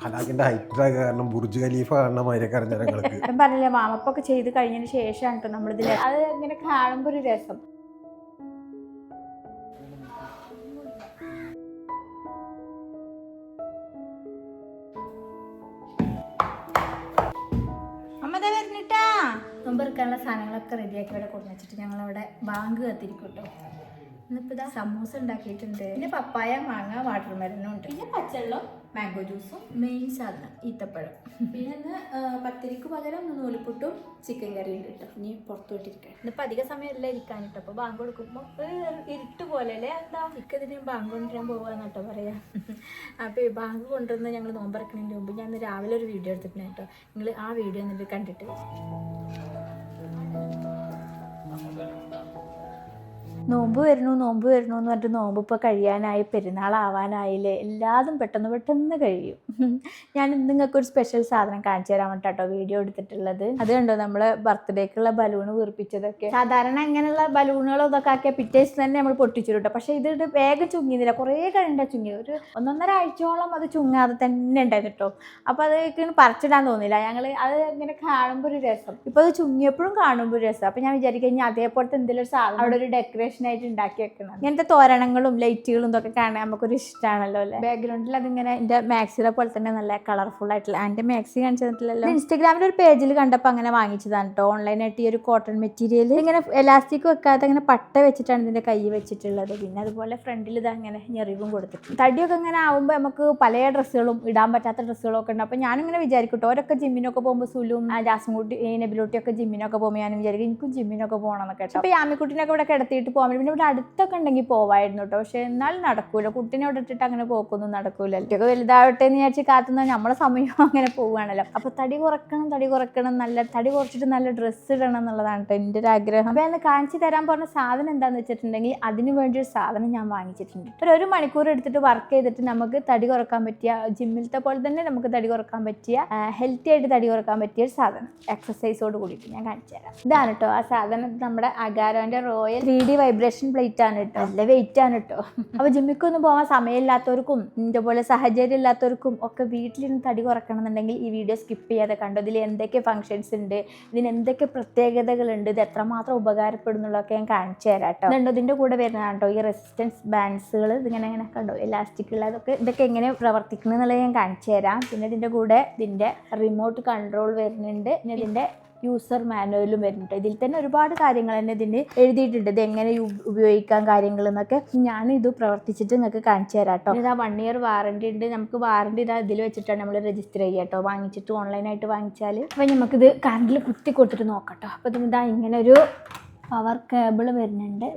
ഹലാക്കിന്റെ height കാരണം Burj Khalifa കാണുന്ന മാതിരിയൊക്കെ ജനങ്ങൾക്ക്. പറഞ്ഞില്ലേ വാമപ്പൊക്കെ ചെയ്ത് കഴിഞ്ഞതിന് ശേഷമാണ് കേട്ടോ നമ്മളിതിൽ അത് ഇങ്ങനെ കാണുമ്പോൾ ഒരു രസം. അമ്മതാ വരുന്നിട്ടാ നോമ്പെടുക്കാനുള്ള സാധനങ്ങളൊക്കെ റെഡിയാക്കി ഇവിടെ കൊണ്ടു വെച്ചിട്ട് ഞങ്ങളവിടെ ബാങ്ക് കത്തിരിക്കും കേട്ടോ. ഇന്നിപ്പോൾ ഇതാ സമൂസ ഉണ്ടാക്കിയിട്ടുണ്ട്, പിന്നെ പപ്പായ മാങ്ങ വാട്ടർ മെലനും ഉണ്ട്, പിന്നെ പച്ചവെള്ളം മാംഗോ ജ്യൂസും മെയിൻ സാധനം ഈത്തപ്പഴം, പിന്നെ ഇന്ന് പത്തിരിക്ക് പകരം നൂലിപ്പുട്ടും ചിക്കൻ കറി ഉണ്ട് കേട്ടോ. ഇനി പുറത്തു വിട്ടിരിക്കാം. ഇന്നിപ്പോൾ അധിക സമയമല്ല ഇരിക്കാൻ കേട്ടോ. അപ്പോൾ ബാങ്ക് കൊടുക്കുമ്പോൾ ഇരുട്ട് പോലെ അല്ലേ, എന്താ ചിക്കതിന് ബാങ്ക് കൊണ്ടുവരാൻ പോകാന്ന് കേട്ടോ പറയാം. അപ്പോൾ ഈ ബാങ്ക് കൊണ്ടുവന്ന് ഞങ്ങൾ നോമ്പറക്കുന്നതിന് മുമ്പ് ഞാൻ ഇന്ന് രാവിലെ ഒരു വീഡിയോ എടുത്തിട്ടുണ്ട് കേട്ടോ. നിങ്ങൾ ആ വീഡിയോ എന്നിട്ട് കണ്ടിട്ട് നോമ്പ് വരുന്നു എന്ന് പറഞ്ഞിട്ട് നോമ്പ് ഇപ്പോൾ കഴിയാനായി, പെരുന്നാളാവാനായില്ലേ, എല്ലാതും പെട്ടെന്ന് കഴിയും. ഞാൻ നിങ്ങൾക്കൊരു സ്പെഷ്യൽ സാധനം കാണിച്ചു തരാൻ വേണ്ടിട്ടോ വീഡിയോ എടുത്തിട്ടുള്ളത്. അത് കണ്ടോ നമ്മൾ ബർത്ത്ഡേക്കുള്ള ബലൂണ് വീർപ്പിച്ചതൊക്കെ. സാധാരണ അങ്ങനെയുള്ള ബലൂണുകളോ ഇതൊക്കെ ആക്കിയാൽ പിറ്റേ ദിവസം തന്നെ നമ്മൾ പൊട്ടിച്ചു കേട്ടോ. പക്ഷേ ഇത് വേഗം ചുങ്ങിയതില്ല, കുറേ കഴിഞ്ഞ ചുങ്ങി, ഒരു 1.5 ആഴ്ചയോളം അത് ചുങ്ങാതെ തന്നെ ഉണ്ടായിരുന്നു കേട്ടോ. അപ്പോൾ അത് പറിച്ചിടാൻ തോന്നില്ല ഞങ്ങൾ, അത് ഇങ്ങനെ കാണുമ്പോൾ ഒരു രസം. ഇപ്പോൾ അത് ചുങ്ങിയപ്പോഴും കാണുമ്പോൾ ഒരു രസം. അപ്പോൾ ഞാൻ വിചാരിക്കും അതേപോലത്തെ എന്തെങ്കിലും ഒരു സാധനം അവിടെ ഒരു ഡെക്കറേഷൻ ആയിട്ട് ഉണ്ടാക്കി വെക്കണം. ഇങ്ങനത്തെ തോരണങ്ങളും ലൈറ്റുകളും ഇതൊക്കെ കാണാൻ നമുക്കൊരു ഇഷ്ടമാണല്ലോ അല്ലേ. ബാക്ക്ഗ്രൗണ്ടിൽ അതിങ്ങനെ എൻ്റെ മാക്സിലെ പോലെ തന്നെ നല്ല കളർഫുൾ ആയിട്ടുള്ള, എൻ്റെ മാക്സി കാണിച്ചിട്ടില്ലല്ലോ. ഇൻസ്റ്റാഗ്രാമിൽ ഒരു പേജിൽ കണ്ടപ്പോൾ അങ്ങനെ വാങ്ങിച്ചതാണ് കേട്ടോ. ഓൺലൈനായിട്ട് ഈ ഒരു കോട്ടൺ മെറ്റീരിയൽ ഇങ്ങനെ എലാസ്റ്റിക് വെക്കാതെ അങ്ങനെ പട്ട വെച്ചിട്ടാണ് ഇതിൻ്റെ കൈ വെച്ചിട്ടുള്ളത്. പിന്നെ അതുപോലെ ഫ്രണ്ടിൽ ഇത് അങ്ങനെ ഞെറിവും കൊടുത്തിട്ടുണ്ട്. തടിയൊക്കെ ഇങ്ങനെ ആകുമ്പോൾ നമുക്ക് പല ഡ്രസ്സുകളും ഇടാൻ പറ്റാത്ത ഡ്രസ്സുകളൊക്കെ ഉണ്ട്. അപ്പോൾ ഞാനിങ്ങനെ വിചാരിക്കട്ടോ, ഓരൊക്കെ ജിമ്മിനൊക്കെ പോകുമ്പോൾ സുലും ജാസ്മുട്ടി നെബിലോട്ടിയൊക്കെ ജിമ്മിനൊക്കെ പോകുമ്പോൾ ഞാനും വിചാരിക്കും എനിക്കും ജിമ്മിനൊക്കെ പോകണം എന്നൊക്കെ കേട്ടോ. അപ്പോൾ യാമിക്കുട്ടിനൊക്കെ ഇവിടെ കിടത്തിയിട്ട് പോകാൻ പിന്നെ ഇവിടെ അടുത്തൊക്കെ ഉണ്ടെങ്കിൽ പോവായിരുന്നു കേട്ടോ. പക്ഷെ എന്നാലും നടക്കൂല, കുട്ടീനെ ഇവിടെ ഇട്ടിട്ട് അങ്ങനെ പോക്കൊന്നും നടക്കൂല. ഒക്കെ വലുതാവട്ടെ എന്ന് വിചാരിച്ച് കാത്തുന്ന നമ്മളെ സമയം അങ്ങനെ പോവുകയാണല്ലോ. അപ്പോൾ തടി കുറക്കണം, നല്ല തടി കുറച്ചിട്ട് നല്ല ഡ്രസ്സ് ഇടണം എന്നുള്ളതാണ് കേട്ടോ എൻ്റെ ഒരു ആഗ്രഹം. അപ്പോൾ ഞാൻ കാണിച്ചു തരാൻ പറഞ്ഞ സാധനം എന്താണെന്ന് വെച്ചിട്ടുണ്ടെങ്കിൽ അതിന് വേണ്ടി ഒരു സാധനം ഞാൻ വാങ്ങിച്ചിട്ടുണ്ട്. ഒരു മണിക്കൂർ എടുത്തിട്ട് വർക്ക് ചെയ്തിട്ട് നമുക്ക് തടി കുറക്കാൻ പറ്റിയ, ജിമ്മിലത്തെ പോലെ തന്നെ നമുക്ക് തടി കുറക്കാൻ പറ്റിയ, ഹെൽത്തി ആയിട്ട് തടി കുറക്കാൻ പറ്റിയ ഒരു സാധനം, എക്സസൈസോട് കൂടിയിട്ട് ഞാൻ കാണിച്ചു തരാം. ഇതാണ് കേട്ടോ ആ സാധനം, നമ്മുടെ അഗാരോൻ്റെ റോയൽ 3D വൈബ്രേഷൻ പ്ലേറ്റ് ആണ് കേട്ടോ. നല്ല വെയിറ്റ് ആണ് കേട്ടോ. അപ്പോൾ ജിമ്മിക്കൊന്നും പോകാൻ സമയമില്ലാത്തവർക്കും ഇതുപോലെ സാഹചര്യം ഇല്ലാത്തവർക്കും ഒക്കെ വീട്ടിലിരുന്ന് തടി കുറക്കണം എന്നുണ്ടെങ്കിൽ ഈ വീഡിയോ സ്കിപ്പ് ചെയ്യാതെ കണ്ടോ. ഇതിൽ എന്തൊക്കെ ഫംഗ്ഷൻസ് ഉണ്ട്, ഇതിന് എന്തൊക്കെ പ്രത്യേകതകളുണ്ട്, ഇത് എത്രമാത്രം ഉപകാരപ്പെടുന്നുള്ളതൊക്കെ ഞാൻ കാണിച്ചു തരാം കേട്ടോ. ഇതുണ്ടോ ഇതിൻ്റെ കൂടെ വരുന്നതാണ് കേട്ടോ ഈ റെസിസ്റ്റൻസ് ബാൻഡ്സുകൾ. ഇതിങ്ങനെ കണ്ടോ എലാസ്റ്റിക് ഉള്ളതൊക്കെ, ഇതൊക്കെ എങ്ങനെ പ്രവർത്തിക്കണം എന്നുള്ളത് ഞാൻ കാണിച്ചു തരാം. പിന്നെ ഇതിൻ്റെ കൂടെ ഇതിൻ്റെ റിമോട്ട് കൺട്രോൾ വരുന്നുണ്ട്. പിന്നെ ഇതിൻ്റെ യൂസർ മാനുവലും വരുന്നുണ്ട്. ഇതിൽ തന്നെ ഒരുപാട് കാര്യങ്ങൾ തന്നെ ഇതിന് എഴുതിയിട്ടുണ്ട്, ഇത് എങ്ങനെ ഉപയോഗിക്കാൻ കാര്യങ്ങൾ എന്നൊക്കെ. ഞാനിത് പ്രവർത്തിച്ചിട്ട് നിങ്ങൾക്ക് കാണിച്ചു തരാം കേട്ടോ. ഇതാ 1 ഇയർ വാറണ്ടി ഉണ്ട്. നമുക്ക് വാറണ്ടി ഇതാ ഇതിൽ വെച്ചിട്ടാണ് നമ്മൾ രജിസ്റ്റർ ചെയ്യുക കേട്ടോ. വാങ്ങിച്ചിട്ട് ഓൺലൈനായിട്ട് വാങ്ങിച്ചാൽ. അപ്പോൾ നമുക്കിത് കറണ്ടിൽ കുത്തി കൊടുത്തിട്ട് നോക്കാം കേട്ടോ. അപ്പോൾ ഇതാ ഇങ്ങനെ ഒരു പവർ കേബിൾ വരുന്നുണ്ട്.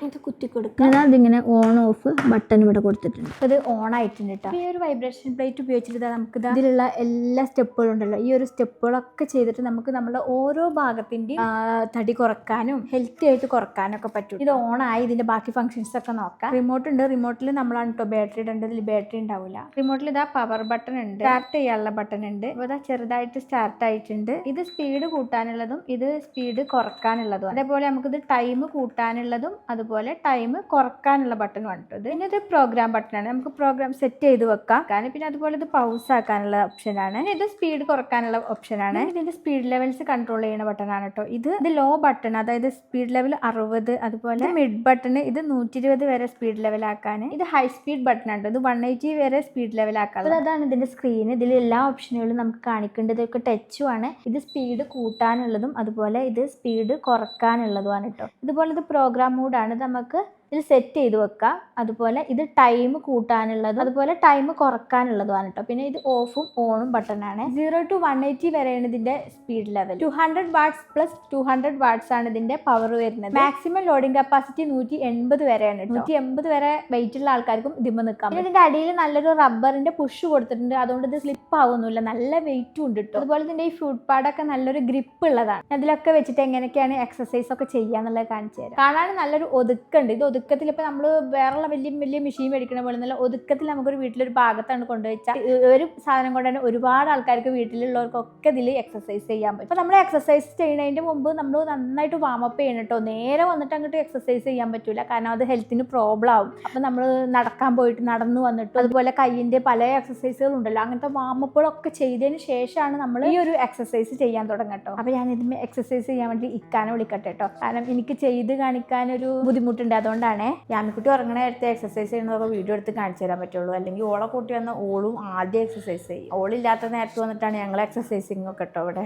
ഇത് കുത്തി കൊടുക്കുക. അതിങ്ങനെ ഓൺ ഓഫ് ബട്ടൺ ഇവിടെ കൊടുത്തിട്ടുണ്ട്. അപ്പോൾ ഇത് ഓൺ ആയിട്ടുണ്ട് കേട്ടോ. ഈ ഒരു വൈബ്രേഷൻ പ്ലേറ്റ് ഉപയോഗിച്ചിട്ട് നമുക്ക് ഇതിലുള്ള എല്ലാ സ്റ്റെപ്പുകളും ഉണ്ടല്ലോ, ഈ ഒരു സ്റ്റെപ്പുകളൊക്കെ ചെയ്തിട്ട് നമുക്ക് നമ്മുടെ ഓരോ ഭാഗത്തിൻ്റെയും തടി കുറക്കാനും ഹെൽത്തി ആയിട്ട് കുറക്കാനും ഒക്കെ പറ്റും. ഇത് ഓൺ ആയി. ഇതിൻ്റെ ബാക്കി ഫംഗ്ഷൻസ് ഒക്കെ നോക്കാം. റിമോട്ട് ഉണ്ട്. റിമോട്ടിൽ നമ്മളാണ് കേട്ടോ ബാറ്ററി ഇടേണ്ടത്. ഇതിൽ ബാറ്ററി ഉണ്ടാവില്ല. റിമോട്ടിൽ ഇതാ പവർ ബട്ടൺ ഉണ്ട്, സ്റ്റാർട്ട് ചെയ്യാനുള്ള ബട്ടൺ ഉണ്ട്. അപ്പോൾ ഇതാ ചെറുതായിട്ട് സ്റ്റാർട്ട് ആയിട്ടുണ്ട്. ഇത് സ്പീഡ് കൂട്ടാനുള്ളതും ഇത് സ്പീഡ് കുറക്കാനുള്ളതും. അതേപോലെ നമുക്കിത് ടൈം കൂട്ടാനുള്ളതും അതുപോലെ ടൈം കുറക്കാനുള്ള ബട്ടൺ വേണ്ടത്. പിന്നെ ഇത് പ്രോഗ്രാം ബട്ടണാണ്, നമുക്ക് പ്രോഗ്രാം സെറ്റ് ചെയ്ത് വെക്കാം. പിന്നെ അതുപോലെ ഇത് പൗസ് ആക്കാനുള്ള ഓപ്ഷനാണ്. ഇത് സ്പീഡ് കുറക്കാനുള്ള ഓപ്ഷനാണ്. ഇതിന്റെ സ്പീഡ് ലെവൽസ് കൺട്രോൾ ചെയ്യുന്ന ബട്ടണാണ് കേട്ടോ. ഇത് ലോ ബട്ടൺ, അതായത് സ്പീഡ് ലെവൽ 60. അതുപോലെ മിഡ് ബട്ടൺ, ഇത് 120 വരെ സ്പീഡ് ലെവൽ ആക്കാൻ. ഇത് ഹൈ സ്പീഡ് ബട്ടൺ ആണ്, ഇത് 180 വരെ സ്പീഡ് ലെവൽ ആക്കാൻ. അതാണ് ഇതിന്റെ സ്ക്രീൻ. ഇതിൽ എല്ലാ ഓപ്ഷനുകളും നമുക്ക് കാണിക്കേണ്ടത്. ഇതൊക്കെ ടച്ചും ആണ്. ഇത് സ്പീഡ് കൂട്ടാനുള്ളതും അതുപോലെ ഇത് സ്പീഡ് കുറക്കാനുള്ളതുമാണ് കേട്ടോ. ഇതുപോലെ ഇത് പ്രോഗ്രാം മോഡാണ്, ഇത് നമുക്ക് ഇതിൽ സെറ്റ് ചെയ്ത് വെക്കാം. അതുപോലെ ഇത് ടൈം കൂട്ടാനുള്ളതും അതുപോലെ ടൈം കുറക്കാനുള്ളതുമാണ് കേട്ടോ. പിന്നെ ഇത് ഓഫും ഓണും ബട്ടണാണ്. 0 to 180 വരെയാണ് ഇതിന്റെ speed level. 200 watts plus 200 watts ആണ് ഇതിന്റെ പവർ വരുന്നത്. മാക്സിമം ലോഡിംഗ് കപ്പാസിറ്റി 180 വരെയാണ്. 180 വരെ വെയിറ്റ് ഉള്ള ആൾക്കാർക്കും ഇതിമ്മ നിൽക്കാം. പിന്നെ ഇതിന്റെ അടിയിൽ നല്ലൊരു റബ്ബറിന്റെ പുഷ് കൊടുത്തിട്ടുണ്ട്, അതുകൊണ്ട് ഇത് സ്ലിപ്പ് ആവുന്നില്ല, നല്ല വെയിറ്റും ഉണ്ട് കേട്ടോ. അതുപോലെ ഇതിന്റെ ഈ ഫുഡ് പാഡൊക്കെ നല്ലൊരു ഗ്രിപ്പ് ഉള്ളതാണ്. അതിലൊക്കെ വെച്ചിട്ട് എങ്ങനെയൊക്കെയാണ് എക്സസൈസ് ഒക്കെ ചെയ്യാന്നുള്ളത് കാണിച്ചു തരാം. കാണാൻ നല്ലൊരു ഒതുക്കുണ്ട്. ഇത് ഒതുക്കത്തിൽ ഇപ്പം നമ്മൾ വേറെയുള്ള വലിയ വലിയ മെഷീൻ മേടിക്കണ പോലെ നല്ല ഒതുക്കത്തിൽ നമുക്കൊരു വീട്ടിലൊരു ഭാഗത്താണ് കൊണ്ടുവച്ചാൽ ഒരു സാധനം കൊണ്ട് തന്നെ ഒരുപാട് ആൾക്കാർക്ക് വീട്ടിലുള്ളവർക്കൊക്കെ ഇതിൽ എക്സസൈസ് ചെയ്യാൻ പറ്റും. അപ്പോൾ നമ്മൾ എക്സസൈസ് ചെയ്യുന്നതിൻ്റെ മുമ്പ് നമ്മൾ നന്നായിട്ട് വാമപ്പ് ചെയ്യണം കേട്ടോ. നേരെ വന്നിട്ട് അങ്ങോട്ട് എക്സസൈസ് ചെയ്യാൻ പറ്റില്ല, കാരണം അത് ഹെൽത്തിന് പ്രോബ്ലം ആവും. അപ്പം നമ്മൾ നടക്കാൻ പോയിട്ട് നടന്നു വന്നിട്ട് അതുപോലെ കയ്യിൻ്റെ പല എക്സസൈസുകളുണ്ടല്ലോ, അങ്ങനത്തെ വാമപ്പുകളൊക്കെ ചെയ്തതിന് ശേഷമാണ് നമ്മൾ ഈ ഒരു എക്സസൈസ് ചെയ്യാൻ തുടങ്ങട്ടോ. അപ്പോൾ ഞാൻ ഇതിന് എക്സസൈസ് ചെയ്യാൻ വേണ്ടി ഇക്കാനെ വിളിക്കട്ടെ കേട്ടോ, കാരണം എനിക്ക് ചെയ്ത് കാണിക്കാനൊരു ബുദ്ധിമുട്ടുണ്ട്. അതുകൊണ്ടാണ് യാമിക്കുട്ടി ഉറങ്ങണ നേരത്തെ എക്സസൈസ് ചെയ്യുന്നതൊക്കെ വീഡിയോ എടുത്ത് കാണിച്ചു തരാൻ പറ്റുള്ളൂ. അല്ലെങ്കിൽ ഓളെ കൂട്ടി വന്ന ഓളും ആദ്യം എക്സസൈസ് ചെയ്യും. ഓളില്ലാത്ത നേരത്ത് വന്നിട്ടാണ് ഞങ്ങൾ എക്സസൈസിങ് ഒക്കെ കേട്ടോ ഇവിടെ.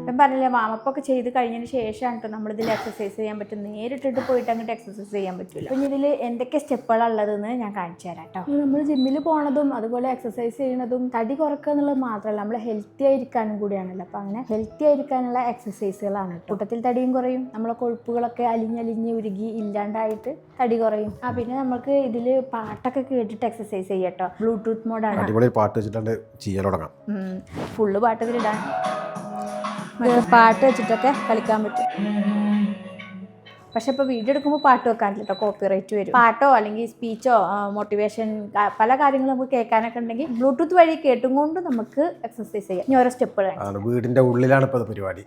ഞാൻ പറഞ്ഞില്ലേ, വാമപ്പൊക്കെ ചെയ്ത് കഴിഞ്ഞതിന് ശേഷമാണ് കേട്ടോ നമ്മളിതിൽ എക്സസൈസ് ചെയ്യാൻ പറ്റും. നേരിട്ടിട്ട് പോയിട്ട് അങ്ങോട്ട് എക്സസൈസ് ചെയ്യാൻ പറ്റില്ല. പിന്നെ ഇതിൽ എന്തൊക്കെ സ്റ്റെപ്പുകളാണ് ഉള്ളതെന്ന് ഞാൻ കാണിച്ചു തരാം കേട്ടോ. നമ്മൾ ജിമ്മിൽ പോണതും അതുപോലെ എക്സസൈസ് ചെയ്യുന്നതും തടി കുറക്കുക എന്നുള്ളത് മാത്രമല്ല, നമ്മൾ ഹെൽത്തി ആയിരിക്കാനും കൂടിയാണല്ലോ. അപ്പം അങ്ങനെ ഹെൽത്തി ആയിരിക്കാനുള്ള എക്സസൈസുകളാണ് കേട്ടോ. കൂട്ടത്തിൽ തടിയും കുറയും, നമ്മളെ കൊഴുപ്പുകളൊക്കെ അലിഞ്ഞലിഞ്ഞ് ഉരുകി ഇല്ലാണ്ടായിട്ട് തടി കുറയും. പിന്നെ നമുക്ക് ഇതിൽ പാട്ടൊക്കെ കേട്ടിട്ട് എക്സസൈസ് ചെയ്യാം കേട്ടോ. ബ്ലൂടൂത്ത് മോഡാണ്. അടിപൊളി പാട്ട് വെച്ചിട്ടുണ്ട് ചെയ്യാൻ തുടങ്ങാം. ഫുള്ള് പാട്ട് ഇതിലിടാൻ, പാട്ട് വെച്ചിട്ടൊക്കെ കളിക്കാൻ പറ്റും. പക്ഷെ ഇപ്പോൾ വീഡിയോ എടുക്കുമ്പോൾ പാട്ട് വെക്കാനില്ല കേട്ടോ, കോപ്പിറൈറ്റ് വരും. പാട്ടോ അല്ലെങ്കിൽ സ്പീച്ചോ മോട്ടിവേഷൻ പല കാര്യങ്ങളും നമുക്ക് കേൾക്കാനൊക്കെ ഉണ്ടെങ്കിൽ ബ്ലൂടൂത്ത് വഴി കേട്ടും കൊണ്ട് നമുക്ക് എക്സസൈസ് ചെയ്യാം. ഇനി ഓരോ സ്റ്റെപ്പുകൾ. വീടിൻ്റെ ഉള്ളിലാണ് ഇപ്പോൾ പരിപാടി.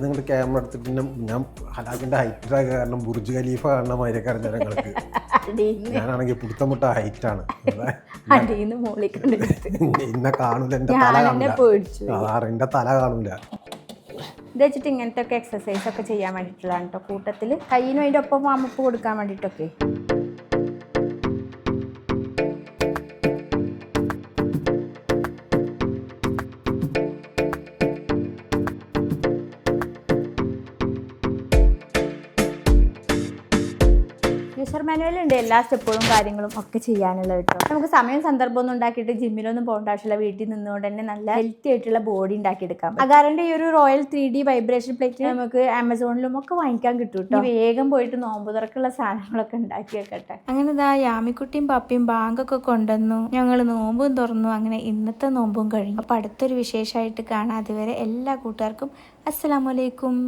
നിങ്ങൾ ക്യാമറ എടുത്തിട്ട് ഞാൻ ഹലാക്കിന്റെ ഹൈറ്റ് കാരണം ബുർജ് ഖലീഫ കാണുന്ന മാതിരിക്കാരൻ ജനങ്ങൾക്ക്. ഞാനാണെങ്കിൽ പുടുത്തമുട്ട ഹൈറ്റാണ്. ഇന്നെ കാണൂല, എന്റെ തല കാണൂല. എന്റെ തല കാണൂല. ഇത് വെച്ചിട്ട് ഇങ്ങനത്തെ ഒക്കെ എക്സസൈസ് ഒക്കെ ചെയ്യാൻ വേണ്ടിയിട്ടുള്ളതാണ് കേട്ടോ. കൂട്ടത്തിൽ കയ്യിനും അതിൻ്റെ ഒപ്പം വാമപ്പ് കൊടുക്കാൻ വേണ്ടിയിട്ടൊക്കെ. യൂസർ മാനുവലുണ്ട് എല്ലാ സ്റ്റെപ്പുകളും കാര്യങ്ങളും ഒക്കെ ചെയ്യാനുള്ളത് കേട്ടോ. നമുക്ക് സമയം സന്ദർഭമൊന്നും ഉണ്ടാക്കിയിട്ട് ജിമ്മിലൊന്നും പോകേണ്ട ആവശ്യമില്ല. വീട്ടിൽ നിന്നുകൊണ്ട് തന്നെ നല്ല ഹെൽത്തി ആയിട്ടുള്ള ബോഡി ഉണ്ടാക്കിയെടുക്കാം. അഗാറിന്റെ ഈ ഒരു റോയൽ 3D വൈബ്രേഷൻ പ്ലേറ്റ് നമുക്ക് ആമസോണിലും ഒക്കെ വാങ്ങിക്കാൻ കിട്ടും കേട്ടോ. വേഗം പോയിട്ട് നോമ്പ് തുറക്കുള്ള സാധനങ്ങളൊക്കെ ഉണ്ടാക്കി വെക്കട്ടെ. അങ്ങനെ ഇതാ യാമിക്കുട്ടിയും പപ്പിയും ബാങ്കൊക്കെ കൊണ്ടുവന്നു, ഞങ്ങൾ നോമ്പും തുറന്നു. അങ്ങനെ ഇന്നത്തെ നോമ്പും കഴിഞ്ഞു. അപ്പൊ അടുത്തൊരു വിശേഷമായിട്ട് കാണാം. അതുവരെ എല്ലാ കൂട്ടുകാർക്കും അസ്സലാമു അലൈക്കും.